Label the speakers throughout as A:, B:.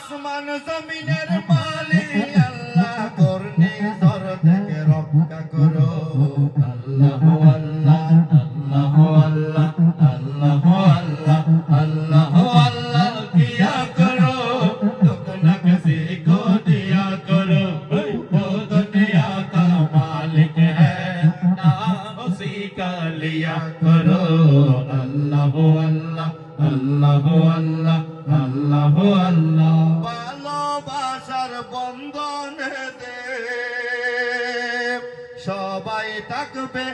A: আসমান জমিনের মালিক আল্লাহ, ঘূর্ণিঝড় থেকে রক্ষা করো আল্লাহ আল্লাহ আল্লাহ আল্লাহ আল্লাহ আল্লাহ আল্লাহ আল্লাহ কিয়া করো दुख न किसी को दिया करो वो दुनिया का मालिक है नाम उसी का लिया करो अल्लाह अल्लाह अल्लाह अल्लाह अल्लाह अल्लाह ভালোবাসার বন্ধনেতে সবাই থাকবে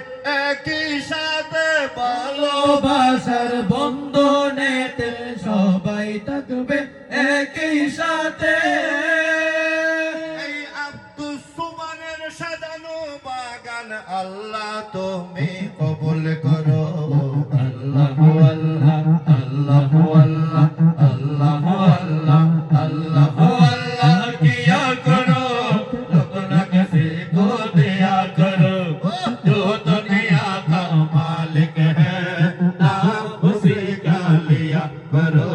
A: একই সাথে ভালোবাসার বন্ধনেতে সবাই থাকবে একই সাথে এই আব্দুস সুবহানের সাজানো বাগান আল্লাহ তুমি কবুল করো আল্লাহ আল্লাহ আল্লাহ আল্লাহ আল্লাহ আল্লাহ আল্লাহ আল্লাহ কিয়া করো लोग न किसी को दिया करो जो दुनिया का मालिक है नाम उसी का लिया करो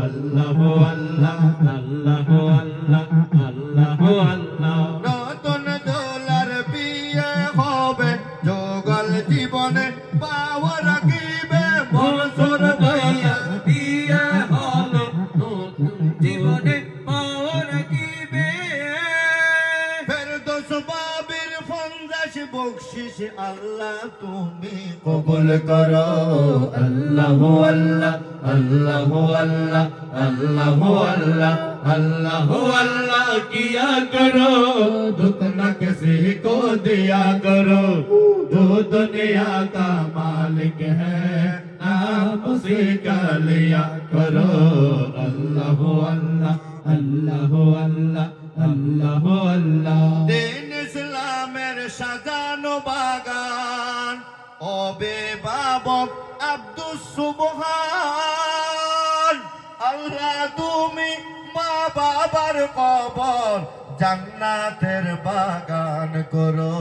A: अल्लाह अल्लाह अल्लाह अल्लाह अल्लाह अल्लाह নতুন দোলার বিয়ে হবে যোগল জীবনে পাওয়া রাখিবে মনসুর ভাইয়া বিয়ে হবে নতুন জীবনে পাওয়া রাখিবে ফেরদৌস বাবির 50 বকশিশ আল্লাহ তুমি কবুল করো আল্লাহ আল্লাহ আল্লাহ আল্লাহ আল্লাহ আল্লাহ अल्लाह अल्लाह किया करो दुख न किसी को दिया करो जो दुनिया का मालिक है नाम उसी का लिया करो अल्लाह अल्लाह अल्लाह अल्लाह अल्लाह अल्लाह दिन इस्लामेर সাজানো বাগান অভিভাবক আব্দুস সুবহান আল্লাহ তুমি মা বাবার কবর জান্নাতের বাগান করো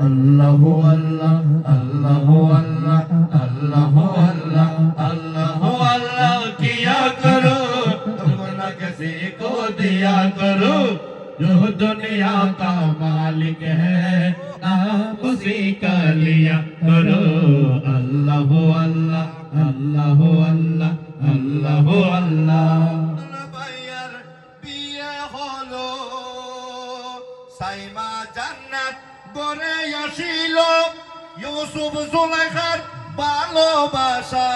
A: আল্লাহ আল্লাহ আল্লাহ আল্লাহ আল্লাহ আল্লাহ আল্লাহ আল্লাহ কিয়া করো तुम न किसी को दिया करो जो दुनिया का मालिक है नाम उसी का लिया करो अल्लाह अल्लाह अल्लाह अल्लाह अल्लाह अल्लाह সাইমা জান্নাত গড়ে আসিল ইউসুফ জুলাইখার ভালোবাসা।